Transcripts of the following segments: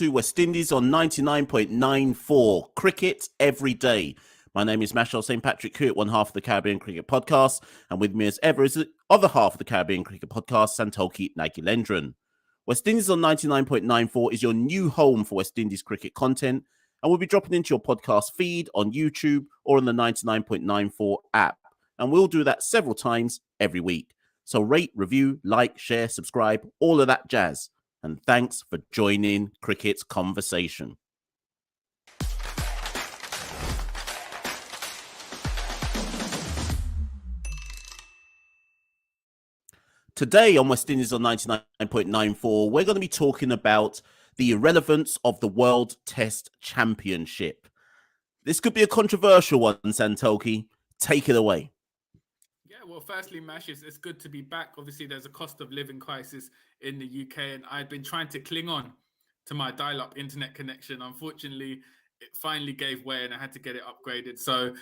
to West Indies on 99.94 Cricket every day. My name is Machel St. Patrick Hewitt, one half of the Caribbean Cricket Podcast, and with me as ever is the other half of the Caribbean Cricket Podcast, Santokie and Machel. West Indies on 99.94 is your new home for West Indies cricket content, and we'll be dropping into your podcast feed on YouTube or on the 99.94 app, and we'll do that several times every week. So rate, review, like, share, subscribe, all of that jazz. And thanks for joining Cricket's conversation. Today on West Indies on 99.94, we're going to be talking about the irrelevance of the World Test Championship. This could be a controversial one, Santokie. Take it away. Yeah, well, firstly, Mash, it's good to be back. Obviously, there's a cost of living crisis in the UK, and I'd been trying to cling on to my dial-up internet connection. Unfortunately, it finally gave way, and I had to get it upgraded. So,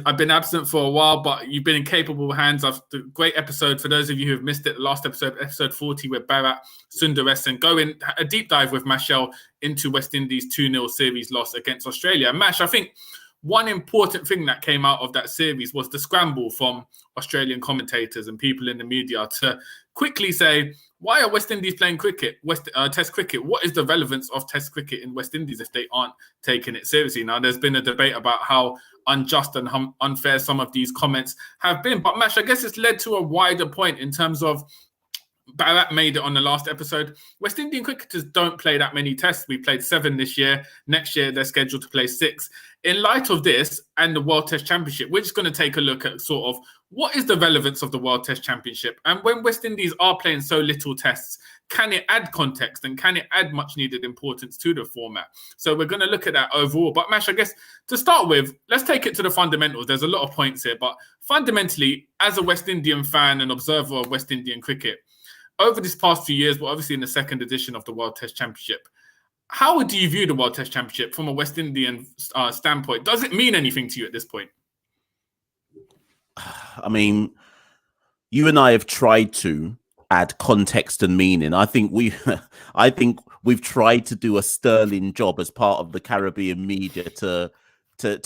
I've been absent for a while, but you've been in capable hands. Great episode for those of you who have missed it. The last episode 40, with Bharat Sundaresan, going a deep dive with Machel into West Indies 2-0 series loss against Australia. And Mash, I think one important thing that came out of that series was the scramble from Australian commentators and people in the media to quickly say, why are West Indies playing cricket, Test cricket? What is the relevance of Test cricket in West Indies if they aren't taking it seriously? Now, there's been a debate about how unjust and unfair some of these comments have been. But, Mash, I guess it's led to a wider point in terms of Bharat made it on the last episode. West Indian cricketers don't play that many tests. We played 7 this year. Next year, they're scheduled to play 6. In light of this and the World Test Championship, we're just going to take a look at sort of what is the relevance of the World Test Championship? And when West Indies are playing so little tests, can it add context and can it add much needed importance to the format? So we're going to look at that overall. But Mash, I guess to start with, let's take it to the fundamentals. There's a lot of points here, but fundamentally, as a West Indian fan and observer of West Indian cricket, over this past few years, but obviously in the second edition of the World Test Championship, how do you view the World Test Championship from a West Indian standpoint? Does it mean anything to you at this point? I mean, you and I have tried to add context and meaning. I think we've tried to do a sterling job as part of the Caribbean media to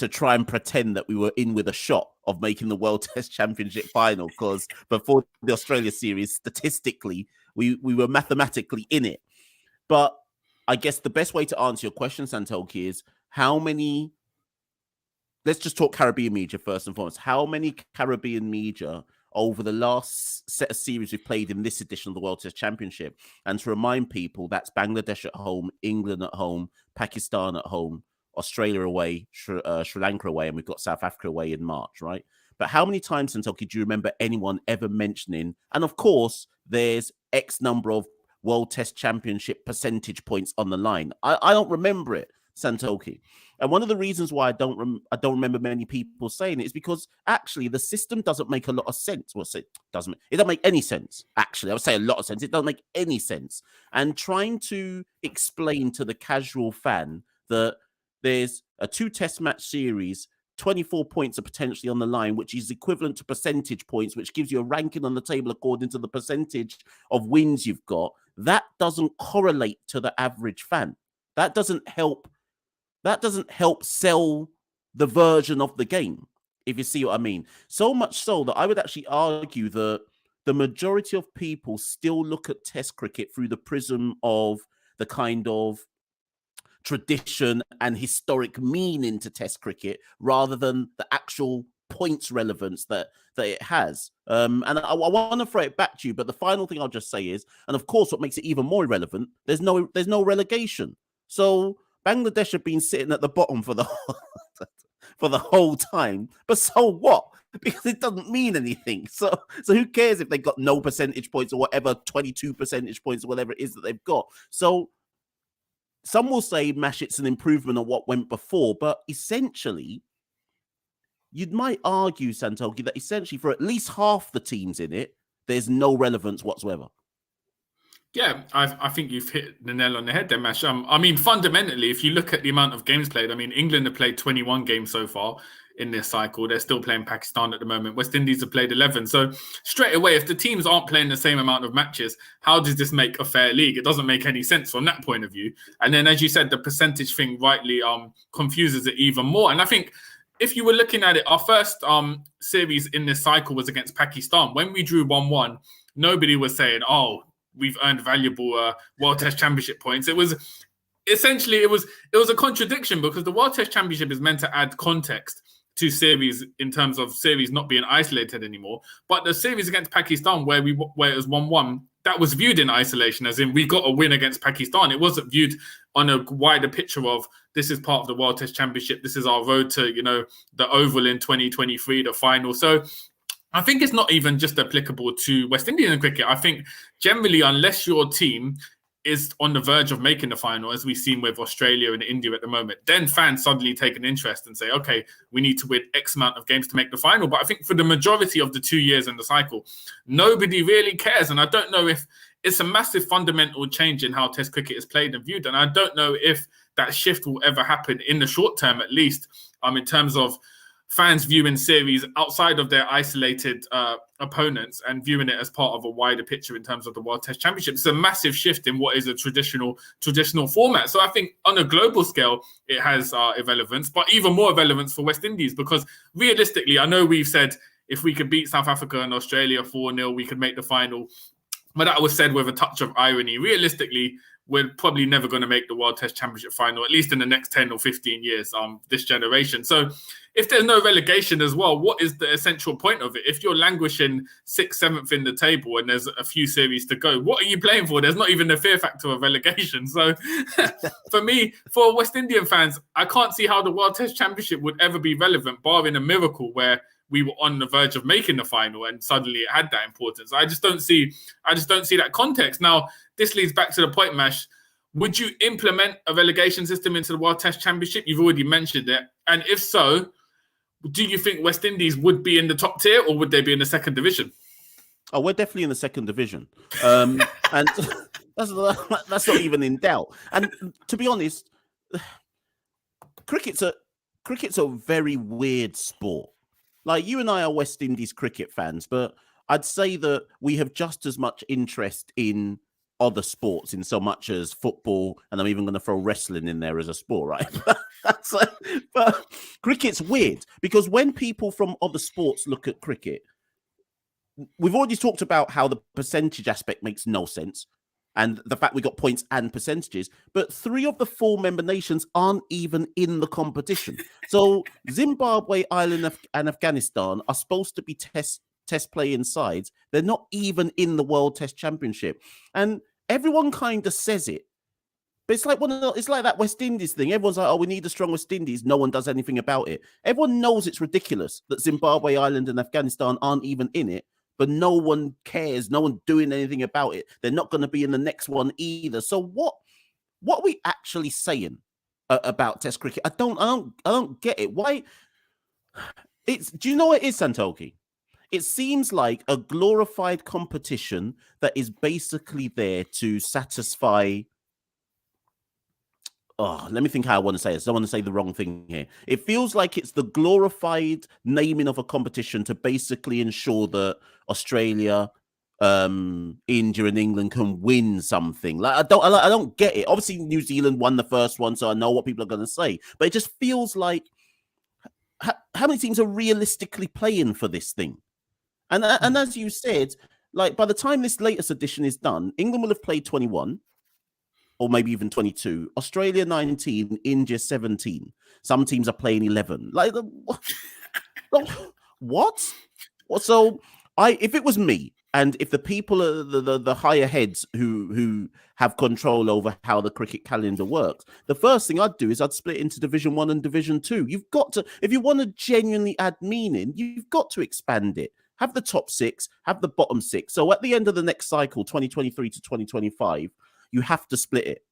try and pretend that we were in with a shot of making the World Test Championship final, because before the Australia series, statistically, we were mathematically in it. But I guess the best way to answer your question, Santokie, is let's just talk Caribbean media first and foremost. How many Caribbean media over the last set of series we've played in this edition of the World Test Championship? And to remind people, that's Bangladesh at home, England at home, Pakistan at home, Australia away, Sri Lanka away, and we've got South Africa away in March, right? But how many times, Santokie, do you remember anyone ever mentioning, and of course, there's X number of World Test Championship percentage points on the line? I don't remember it, Santokie. And one of the reasons why I don't remember many people saying it is because actually the system doesn't make a lot of sense. Well, it doesn't make any sense. Actually, I would say a lot of sense. It doesn't make any sense. And trying to explain to the casual fan that there's a 2-test match series, 24 points are potentially on the line, which is equivalent to percentage points, which gives you a ranking on the table according to the percentage of wins you've got. That doesn't correlate to the average fan. That doesn't help sell the version of the game, if you see what I mean. So much so that I would actually argue that the majority of people still look at Test cricket through the prism of the kind of tradition and historic meaning to Test cricket rather than the actual points relevance that it has. And I want to throw it back to you, but the final thing I'll just say is, and of course what makes it even more irrelevant, there's no relegation. So Bangladesh have been sitting at the bottom for the whole time, but so what? Because it doesn't mean anything. So who cares if they got no percentage points or whatever, 22 percentage points or whatever it is that they've got? So some will say, Mash, it's an improvement on what went before, but essentially, you might argue, Santokie, that essentially for at least half the teams in it, there's no relevance whatsoever. Yeah, I think you've hit the nail on the head there, Mash. I mean, fundamentally, if you look at the amount of games played, I mean, England have played 21 games so far. in this cycle. They're still playing Pakistan at the moment. West Indies have played 11. So straight away, if the teams aren't playing the same amount of matches, how does this make a fair league? It doesn't make any sense from that point of view. And then, as you said, the percentage thing rightly confuses it even more. And I think if you were looking at it, our first series in this cycle was against Pakistan. When we drew 1-1, nobody was saying, oh, we've earned valuable World Test Championship points. It was essentially, it was a contradiction, because the World Test Championship is meant to add context to series in terms of series not being isolated anymore. But the series against Pakistan, where it was 1-1, that was viewed in isolation, as in we got a win against Pakistan. It wasn't viewed on a wider picture of this is part of the World Test Championship. This is our road to, the Oval in 2023, the final. So I think it's not even just applicable to West Indian cricket. I think generally, unless your team is on the verge of making the final, as we've seen with Australia and India at the moment, then fans suddenly take an interest and say, okay, we need to win X amount of games to make the final. But I think for the majority of the 2 years in the cycle, nobody really cares. And I don't know if it's a massive fundamental change in how Test cricket is played and viewed. And I don't know if that shift will ever happen in the short term, at least, in terms of fans viewing series outside of their isolated opponents and viewing it as part of a wider picture in terms of the World Test Championship. It's a massive shift in what is a traditional format. So I think on a global scale, it has irrelevance, but even more relevance for West Indies, because realistically, I know we've said if we could beat South Africa and Australia 4-0, we could make the final. But that was said with a touch of irony. Realistically, we're probably never going to make the World Test Championship final, at least in the next 10 or 15 years, this generation. So if there's no relegation as well, what is the essential point of it? If you're languishing 6th, 7th in the table and there's a few series to go, what are you playing for? There's not even the fear factor of relegation. So for me, for West Indian fans, I can't see how the World Test Championship would ever be relevant, barring a miracle where we were on the verge of making the final and suddenly it had that importance. I just don't see that context. Now, this leads back to the point, Mash. Would you implement a relegation system into the World Test Championship? You've already mentioned it. And if so, do you think West Indies would be in the top tier, or would they be in the second division? Oh, we're definitely in the second division. And that's not even in doubt. And to be honest, cricket's a very weird sport. Like, you and I are West Indies cricket fans, but I'd say that we have just as much interest in other sports in so much as football, and I'm even going to throw wrestling in there as a sport, right? But cricket's weird, because when people from other sports look at cricket, we've already talked about how the percentage aspect makes no sense, and the fact we got points and percentages, but 3 of the 4 member nations aren't even in the competition. So Zimbabwe, Ireland, and Afghanistan are supposed to be test playing sides. They're not even in the World Test Championship, and everyone kind of says it. But it's like that West Indies thing. Everyone's like, oh, we need a strong West Indies. No one does anything about it. Everyone knows it's ridiculous that Zimbabwe, Ireland, and Afghanistan aren't even in it, but no one cares. No one doing anything about it. They're not going to be in the next one either. So what are we actually saying about Test cricket? I don't get it. Why? Do you know what it is, Santokie? It seems like a glorified competition that is basically there to satisfy. Oh, let me think how I want to say this. I don't want to say the wrong thing here. It feels like it's the glorified naming of a competition to basically ensure that Australia, India, and England can win something. Like, I don't get it. Obviously, New Zealand won the first one, so I know what people are going to say. But it just feels like how many teams are realistically playing for this thing? And as you said, like, by the time this latest edition is done, England will have played 21. Or maybe even 22. Australia 19, India 17. Some teams are playing 11. Like, what? So if it was me, and if the people are the higher heads who have control over how the cricket calendar works, the first thing I'd do is I'd split into Division 1 and Division 2. You've got to, if you want to genuinely add meaning, you've got to expand it. Have the top 6, have the bottom 6. So at the end of the next cycle, 2023 to 2025, you have to split it,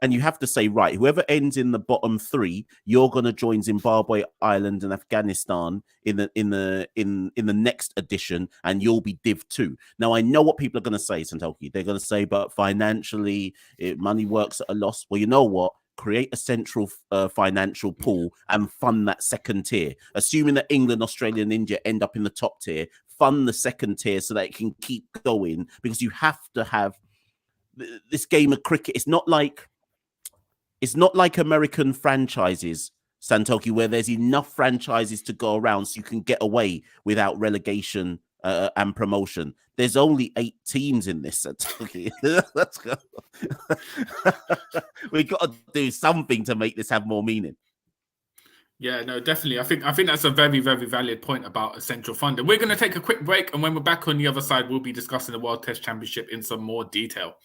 and you have to say, right, whoever ends in the bottom 3, you're going to join Zimbabwe, Ireland, and Afghanistan in the next edition, and you'll be Div 2. Now, I know what people are going to say, Santokie. They're going to say, but financially, money works at a loss. Well, you know what? create a central financial pool and fund that second tier. Assuming that England, Australia, and India end up in the top tier, fund the second tier so that it can keep going, because you have to have this game of cricket. It's not like American franchises, Santokie, where there's enough franchises to go around so you can get away without relegation and promotion. There's only 8 teams in this, Santokie. Let's go. We've got to do something to make this have more meaning. Yeah, no, definitely. I think that's a very, very valid point about a central fund. And we're going to take a quick break, and when we're back on the other side, we'll be discussing the World Test Championship in some more detail.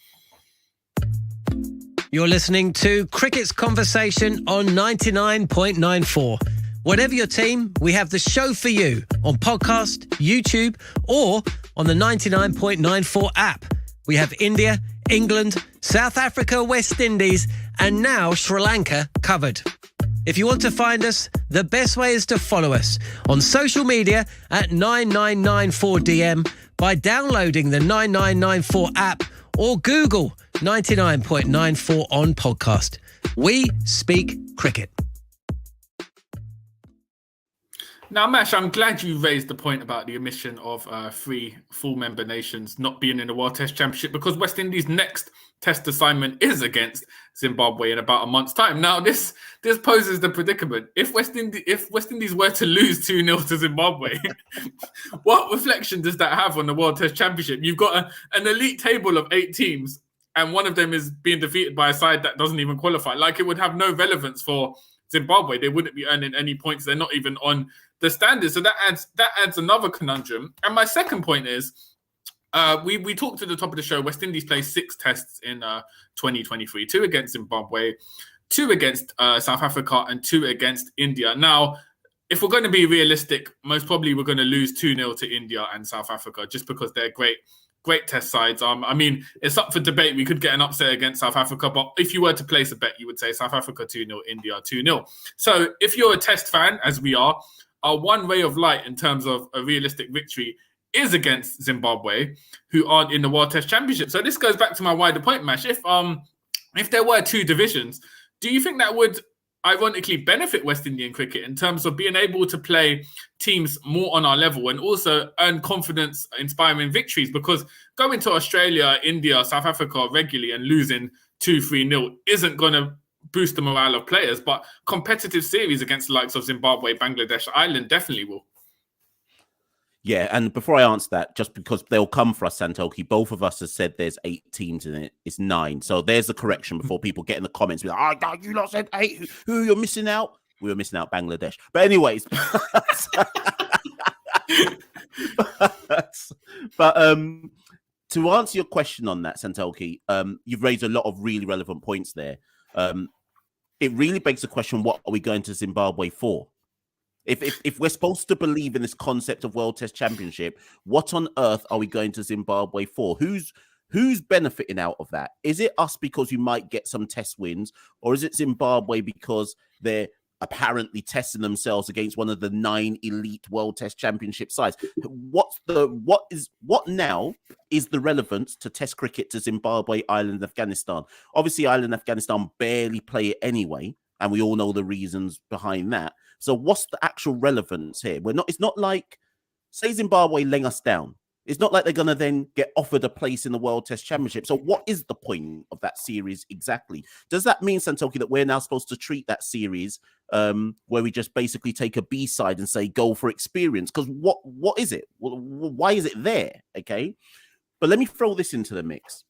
You're listening to Cricket's Conversation on 99.94. Whatever your team, we have the show for you on podcast, YouTube, or on the 99.94 app. We have India, England, South Africa, West Indies, and now Sri Lanka covered. If you want to find us, the best way is to follow us on social media at 9994DM by downloading the 9994 app or Google 99.94 on podcast. We speak cricket. Now, Mash, I'm glad you raised the point about the omission of 3 full member nations not being in the World Test Championship, because West Indies' next test assignment is against Zimbabwe in about a month's time. Now, this poses the predicament. If West Indies were to lose 2-0 to Zimbabwe, what reflection does that have on the World Test Championship? You've got an elite table of 8 teams, and one of them is being defeated by a side that doesn't even qualify. Like, it would have no relevance for Zimbabwe. They wouldn't be earning any points. They're not even on the standards. So that adds another conundrum. And my second point is, we talked at the top of the show, West Indies played 6 tests in 2023, 2 against Zimbabwe, 2 against South Africa, and 2 against India. Now, if we're going to be realistic, most probably we're going to lose 2-0 to India and South Africa, just because they're great test sides. I mean, it's up for debate. We could get an upset against South Africa, but if you were to place a bet, you would say South Africa 2-0, India 2-0. So if you're a test fan, as we are, our one ray of light in terms of a realistic victory is against Zimbabwe, who aren't in the World Test Championship. So this goes back to my wider point, Mash. If there were 2 divisions, do you think that would ironically benefit West Indian cricket in terms of being able to play teams more on our level and also earn confidence-inspiring victories? Because going to Australia, India, South Africa regularly and losing 2-3-0 isn't going to boost the morale of players, but competitive series against the likes of Zimbabwe, Bangladesh, Ireland definitely will. Yeah, and before I answer that, just because they'll come for us, Santokie, both of us have said there's 8 teams in it. It's 9. So there's a correction before people get in the comments. Be like, oh, you lot said 8. Who you're missing out? We were missing out Bangladesh. But anyways. but to answer your question on that, Santokie, you've raised a lot of really relevant points there. It really begs the question, what are we going to Zimbabwe for? If we're supposed to believe in this concept of World Test Championship, what on earth are we going to Zimbabwe for? Who's benefiting out of that? Is it us because we might get some test wins, or is it Zimbabwe because they're apparently testing themselves against one of the 9 elite World Test Championship sides? What now is the relevance to Test cricket to Zimbabwe, Ireland, and Afghanistan? Obviously, Ireland and Afghanistan barely play it anyway, and we all know the reasons behind that. So what's the actual relevance here? It's not like, say Zimbabwe laying us down. It's not like they're going to then get offered a place in the World Test Championship. So what is the point of that series exactly? Does that mean, Santokie, that we're now supposed to treat that series where we just basically take a B side and say, go for experience? Because what is it? Why is it there? Okay. But let me throw this into the mix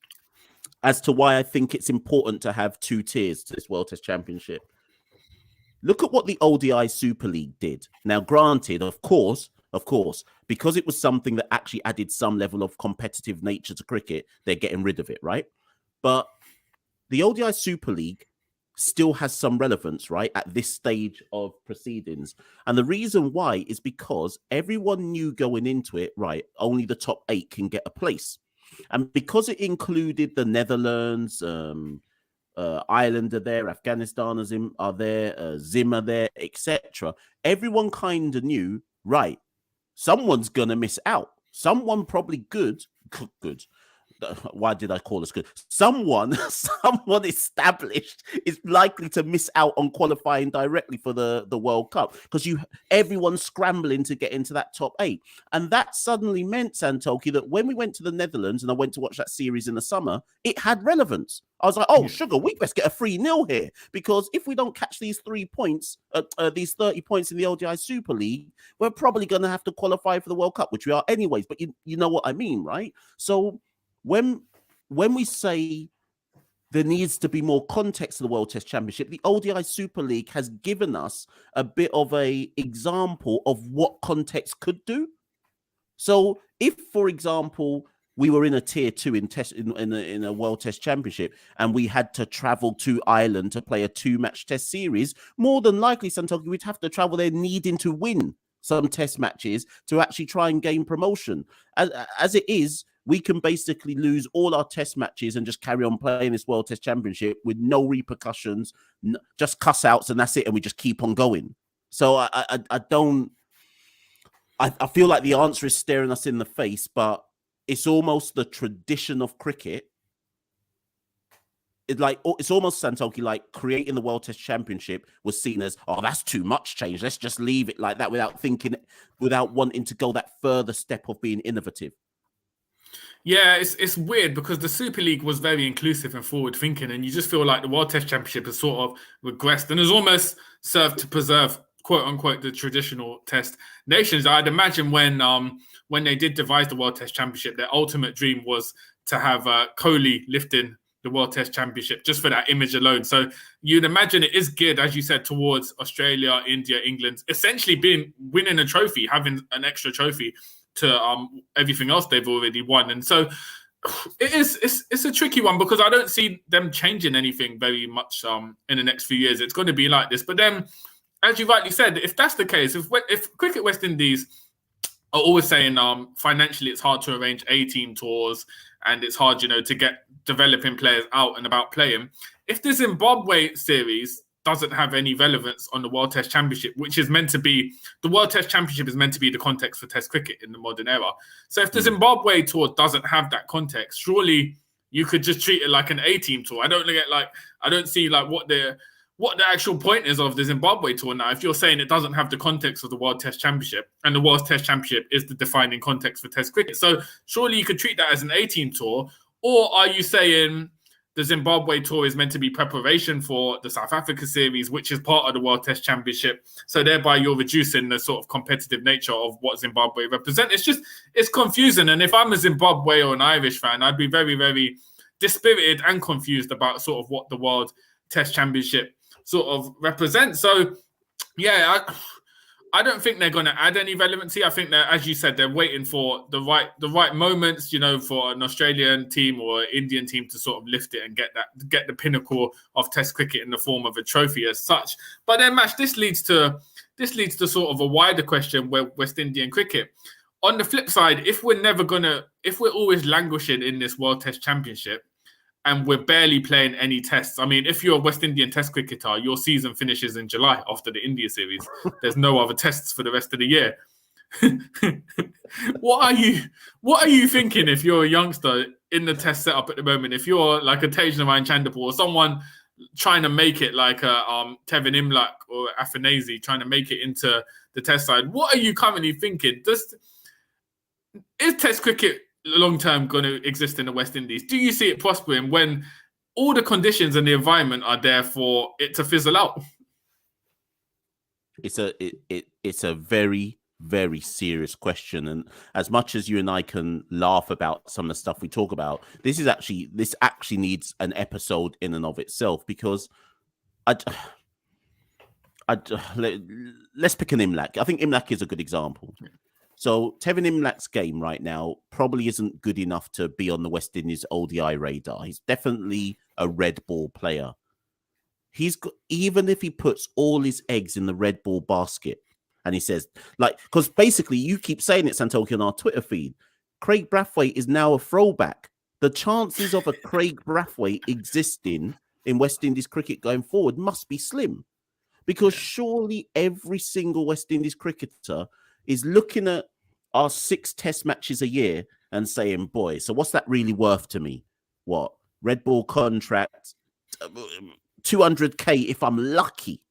as to why I think it's important to have 2 tiers to this World Test Championship. Look at what the ODI Super League did. Now, granted, of course, because it was something that actually added some level of competitive nature to cricket, they're getting rid of it, right? But the ODI Super League still has some relevance, right, at this stage of proceedings. And the reason why is because everyone knew going into it, right, only the top 8 can get a place. And because it included the Netherlands, Ireland are there, Afghanistan are there, Zim are there, etc. Everyone kind of knew, right, someone's going to miss out. Someone probably good, why did I call us good? Someone established is likely to miss out on qualifying directly for the World Cup because everyone's scrambling to get into that top 8. And that suddenly meant, Santokie, that when we went to the Netherlands and I went to watch that series in the summer, it had relevance. I was like, oh, sugar, we best get a 3-0 here, because if we don't catch these 3 points, these 30 points in the ODI Super League, we're probably going to have to qualify for the World Cup, which we are anyways. But you know what I mean, right? So when we say there needs to be more context to the World Test Championship, the ODI Super League has given us a bit of a example of what context could do. So if, for example, we were in a tier 2 in a World Test Championship and we had to travel to Ireland to play a 2-match test series, more than likely, Santokie, we'd have to travel there needing to win some test matches to actually try and gain promotion. As it is, we can basically lose all our test matches and just carry on playing this World Test Championship with no repercussions, just cuss outs, and that's it. And we just keep on going. So I feel like the answer is staring us in the face, but it's almost the tradition of cricket. It's almost, Santokie, like creating the World Test Championship was seen as, oh, that's too much change. Let's just leave it like that without wanting to go that further step of being innovative. Yeah, it's weird because the Super League was very inclusive and forward thinking, and you just feel like the World Test Championship has sort of regressed and has almost served to preserve, quote unquote, the traditional Test nations. I'd imagine when they did devise the World Test Championship, their ultimate dream was to have Kohli lifting the World Test Championship just for that image alone. So you'd imagine it is geared, as you said, towards Australia, India, England, essentially winning a trophy, having an extra trophy to everything else they've already won. And so it's a tricky one because I don't see them changing anything very much in the next few years. It's going to be like this. But then, as you rightly said, if that's the case, if Cricket West Indies are always saying financially it's hard to arrange A-team tours and it's hard, to get developing players out and about playing, if the Zimbabwe series doesn't have any relevance on the World Test Championship, which is meant to be, the World Test Championship is meant to be the context for Test cricket in the modern era. So if the Zimbabwe tour doesn't have that context, surely you could just treat it like an A-team tour. I don't see what the actual point is of the Zimbabwe tour now. If you're saying it doesn't have the context of the World Test Championship, and the World Test Championship is the defining context for Test cricket, so surely you could treat that as an A-team tour. Or are you saying the Zimbabwe tour is meant to be preparation for the South Africa series, which is part of the World Test Championship? So thereby you're reducing the sort of competitive nature of what Zimbabwe represent. It's confusing. And if I'm a Zimbabwe or an Irish fan, I'd be very, very dispirited and confused about sort of what the World Test Championship sort of represents. So yeah, I don't think they're going to add any relevancy. I think that, as you said, they're waiting for the right moments, for an Australian team or an Indian team to sort of lift it and get the pinnacle of Test cricket in the form of a trophy as such. But then, Mash, this leads to sort of a wider question with West Indian cricket. On the flip side, if we're always languishing in this World Test Championship, and we're barely playing any tests. I mean, if you're a West Indian Test cricketer, your season finishes in July after the India series. There's no other tests for the rest of the year. What are you thinking if you're a youngster in the test setup at the moment? If you're like a Tagenarine Chanderpaul or someone trying to make it like a Tevin Imlach or Afanasi trying to make it into the test side, what are you currently thinking? Is Test cricket long-term going to exist in the West Indies? Do you see it prospering when all the conditions and the environment are there for it to fizzle out? It's a very, very serious question. And as much as you and I can laugh about some of the stuff we talk about, this actually needs an episode in and of itself, because let's pick an Imlach. I think Imlach is a good example. So Tevin Imlach's game right now probably isn't good enough to be on the West Indies ODI radar. He's definitely a red ball player. Even if he puts all his eggs in the red ball basket, and he says, because basically you keep saying it, Santokie, on our Twitter feed, Craig Brathwaite is now a throwback. The chances of a Craig Brathwaite existing in West Indies cricket going forward must be slim, because surely every single West Indies cricketer is looking at our 6 test matches a year and saying, boy, so what's that really worth to me? What? Red Bull contract, 200k if I'm lucky.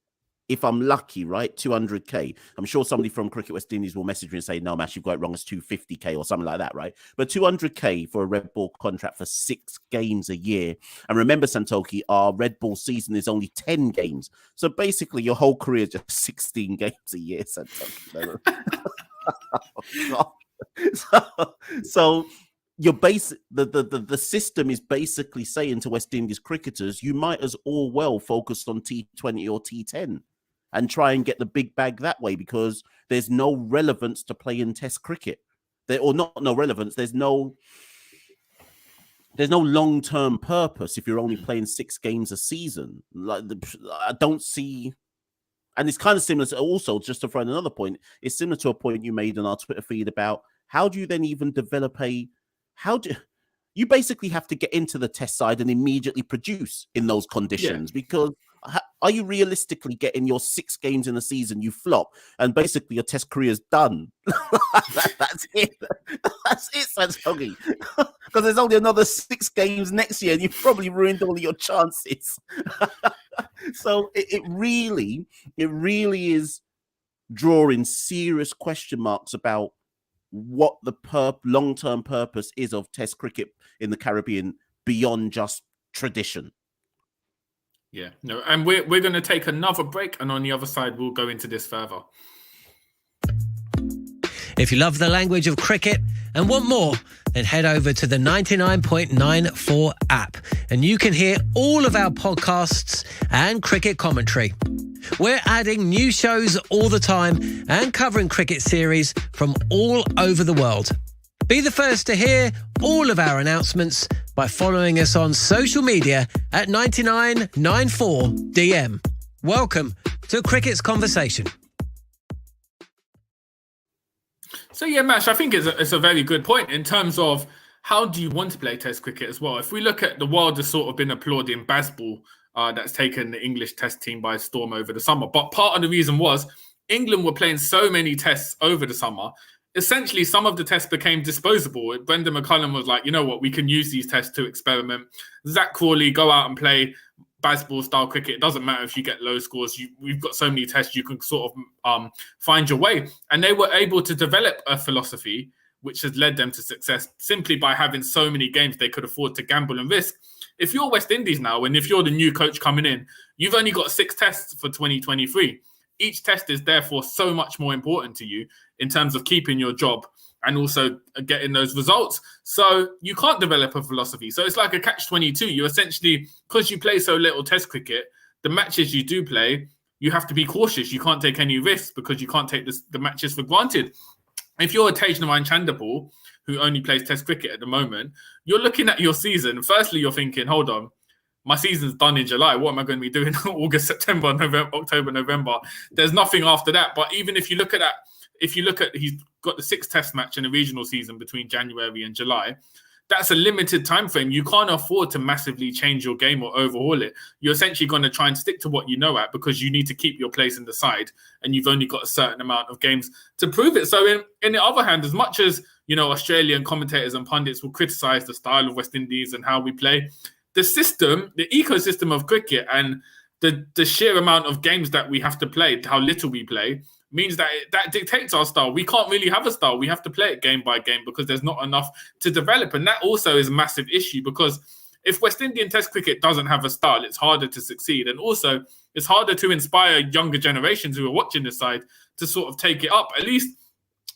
If I'm lucky, right? 200k. I'm sure somebody from Cricket West Indies will message me and say, no, Mash, you've got it wrong. It's 250k or something like that, right? But 200k for a Red Bull contract for 6 games a year. And remember, Santokie, our Red Bull season is only 10 games. So basically, your whole career is just 16 games a year, Santokie. So your the system is basically saying to West Indies cricketers, you might as well focus on T20 or T10 and try and get the big bag that way, because there's no relevance to play in Test cricket. No relevance. There's no long-term purpose if you're only playing 6 games a season. I don't see. And it's kind of similar to, also, just to throw in another point, it's similar to a point you made on our Twitter feed about how do you then even develop you basically have to get into the Test side and immediately produce in those conditions, because are you realistically getting your 6 games in a season, you flop, and basically your Test career is done? That's it. That's it, Santokie. Because there's only another 6 games next year and you've probably ruined all of your chances. So it really is drawing serious question marks about what the long-term purpose is of Test cricket in the Caribbean beyond just tradition. Yeah, no, and we're going to take another break, and on the other side, we'll go into this further. If you love the language of cricket and want more, then head over to the 99.94 app, and you can hear all of our podcasts and cricket commentary. We're adding new shows all the time and covering cricket series from all over the world. Be the first to hear all of our announcements by following us on social media at 9994DM. Welcome to Cricket's Conversation. So yeah, Mash, I think it's a very good point in terms of how do you want to play Test cricket as well. If we look at the world has sort of been applauding baseball, that's taken the English Test team by storm over the summer. But part of the reason was England were playing so many tests over the summer. Essentially, some of the tests became disposable. Brendan McCullum was like, you know what, we can use these tests to experiment. Zach Crawley, go out and play baseball-style cricket. It doesn't matter if you get low scores. We've got so many tests, you can sort of find your way. And they were able to develop a philosophy which has led them to success simply by having so many games they could afford to gamble and risk. If you're West Indies now, and if you're the new coach coming in, you've only got 6 tests for 2023. Each test is therefore so much more important to you in terms of keeping your job and also getting those results. So you can't develop a philosophy. So it's like a catch-22. You essentially, because you play so little Test cricket, the matches you do play, you have to be cautious. You can't take any risks because you can't take the matches for granted. If you're a Tagenarine Chanderpaul, who only plays Test cricket at the moment, you're looking at your season. Firstly, you're thinking, hold on, my season's done in July. What am I going to be doing in August, September, November, October, November? There's nothing after that. But even if you look at that, he's got the 6 test match in a regional season between January and July. That's a limited time frame. You can't afford to massively change your game or overhaul it. You're essentially going to try and stick to what you know at, because you need to keep your place in the side, and you've only got a certain amount of games to prove it. So in the other hand, as much as, you know, Australian commentators and pundits will criticize the style of West Indies and how we play, the system, the ecosystem of cricket and the sheer amount of games that we have to play, how little we play, means that that dictates our style. We can't really have a style. We have to play it game by game because there's not enough to develop. And that also is a massive issue, because if West Indian Test cricket doesn't have a style, it's harder to succeed. And also it's harder to inspire younger generations who are watching this side to sort of take it up. At least,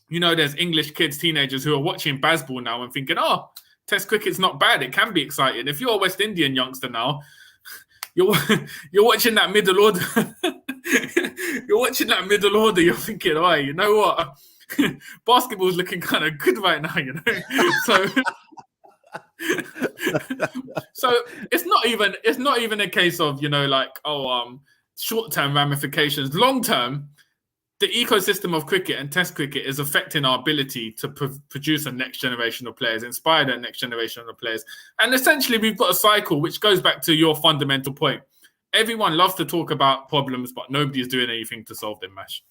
you know, there's English kids, teenagers who are watching baseball now and thinking, oh, Test cricket's not bad. It can be exciting. If you're a West Indian youngster now, you're watching that middle order. You're watching that middle order. You're thinking, oh, you know what? Basketball's looking kind of good right now, you know. So it's not even a case of, you know, like, short-term ramifications. Long-term, the ecosystem of cricket and Test cricket is affecting our ability to produce a next generation of players, inspire that next generation of players. And essentially, we've got a cycle which goes back to your fundamental point. Everyone loves to talk about problems, but nobody is doing anything to solve them, Mash.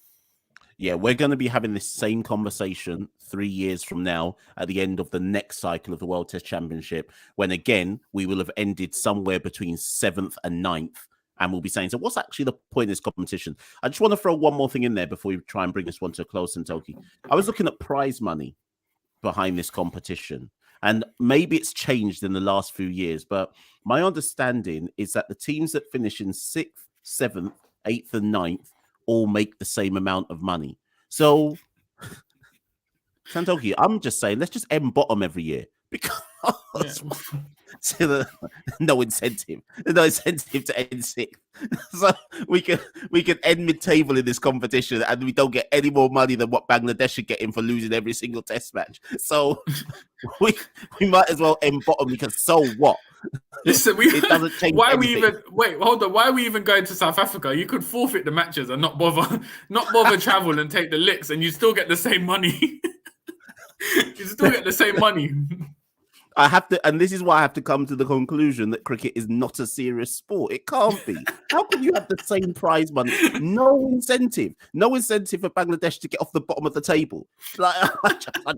Yeah, we're going to be having this same conversation 3 years from now at the end of the next cycle of the World Test Championship, when again, we will have ended somewhere between 7th and 9th. And we'll be saying, so what's actually the point of this competition? I just want to throw one more thing in there before we try and bring this one to a close, Santokie. I was looking at prize money behind this competition. And maybe it's changed in the last few years, but my understanding is that the teams that finish in 6th, 7th, 8th, and 9th all make the same amount of money. So, Santokie, I'm just saying, let's just end bottom every year because no incentive to end sixth. So we can end mid-table in this competition, and we don't get any more money than what Bangladesh are getting for losing every single test match. So we might as well end bottom, because so what? Listen, it doesn't change. Why anything. we even hold on? Why are we even going to South Africa? You could forfeit the matches and not bother travel and take the licks, and you still get the same money. You still get the same money. I have to, and this is why I have to come to the conclusion that cricket is not a serious sport. It can't be. How can you have the same prize money? No incentive for Bangladesh to get off the bottom of the table. Like, I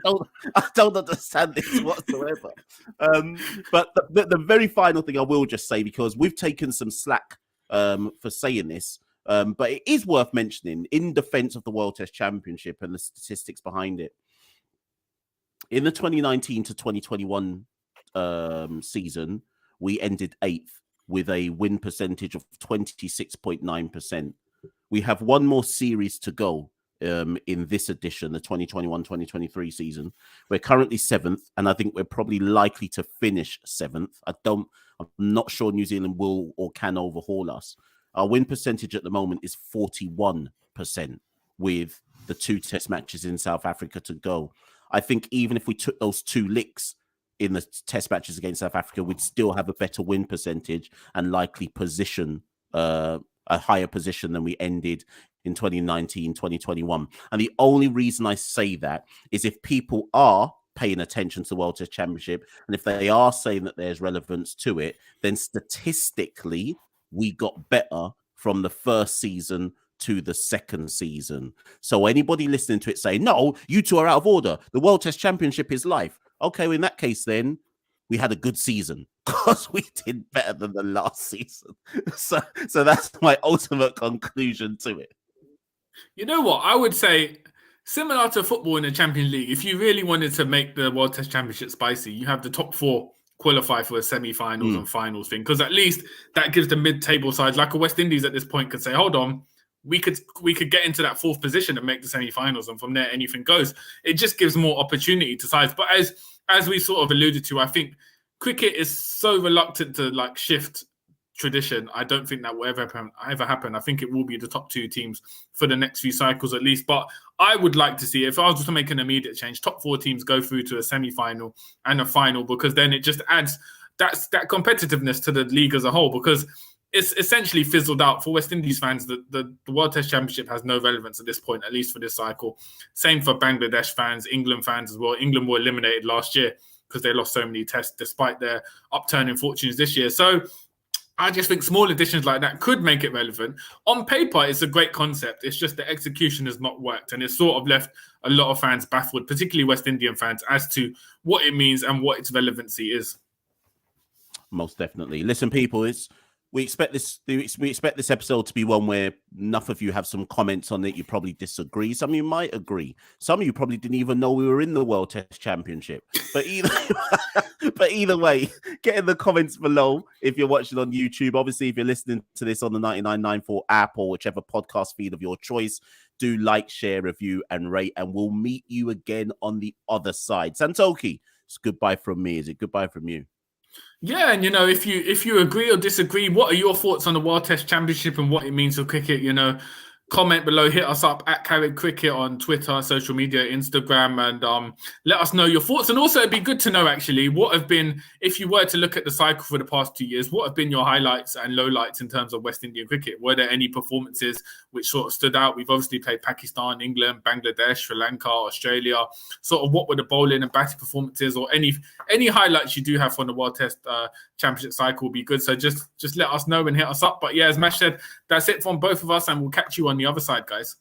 don't understand this whatsoever. But the very final thing I will just say, because we've taken some slack for saying this, but it is worth mentioning in defense of the World Test Championship and the statistics behind it. In the 2019 to 2021 season, we ended 8th with a win percentage of 26.9%. We have one more series to go in this edition, the 2021-2023 season. We're currently 7th, and I think we're probably likely to finish 7th. I'm not sure New Zealand will or can overhaul us. Our win percentage at the moment is 41% with the 2 test matches in South Africa to go. I think even if we took those 2 licks in the test matches against South Africa, we'd still have a better win percentage and likely position, a higher position than we ended in 2019, 2021. And the only reason I say that is if people are paying attention to the World Test Championship, and if they are saying that there's relevance to it, then statistically, we got better from the first season to the second season. So anybody listening to it saying, no, you two are out of order, the World Test Championship is life. Okay, well, in that case, then we had a good season because we did better than the last season. So that's my ultimate conclusion to it. You know what? I would say, similar to football in the Champions League, if you really wanted to make the World Test Championship spicy, you have the top 4 qualify for a semi-finals and finals thing, because at least that gives the mid-table sides, like a West Indies at this point, could say, hold on, we could get into that 4th position and make the semi-finals, and from there anything goes. It just gives more opportunity to sides. But as we sort of alluded to, I think cricket is so reluctant to like shift tradition. I don't think that will ever happen. I think it will be the top 2 teams for the next few cycles at least. But I would like to see, if I was to make an immediate change, top 4 teams go through to a semi-final and a final, because then it just adds that competitiveness to the league as a whole, because it's essentially fizzled out for West Indies fans. The World Test Championship has no relevance at this point, at least for this cycle. Same for Bangladesh fans, England fans as well. England were eliminated last year because they lost so many tests despite their upturning fortunes this year. So I just think small additions like that could make it relevant. On paper, it's a great concept. It's just the execution has not worked, and it's sort of left a lot of fans baffled, particularly West Indian fans, as to what it means and what its relevancy is. Most definitely. Listen, people, we expect this episode to be one where enough of you have some comments on it. You probably disagree. Some of you might agree. Some of you probably didn't even know we were in the World Test Championship. But either way, get in the comments below if you're watching on YouTube. Obviously, if you're listening to this on the 99.94 app or whichever podcast feed of your choice, do like, share, review, and rate. And we'll meet you again on the other side. Santokie, it's goodbye from me. Is it goodbye from you? Yeah, and if you agree or disagree, what are your thoughts on the World Test Championship and what it means for cricket? Comment below, hit us up at Carrick Cricket on Twitter, social media, Instagram, and let us know your thoughts. And also, it'd be good to know, actually, what have been, if you were to look at the cycle for the past 2 years, what have been your highlights and lowlights in terms of West Indian cricket? Were there any performances which sort of stood out? We've obviously played Pakistan, England, Bangladesh, Sri Lanka, Australia. Sort of what were the bowling and batting performances, or any highlights you do have from the World Test Championship cycle will be good. So just let us know and hit us up. But yeah, as Mash said, that's it from both of us, and we'll catch you on the other side, guys.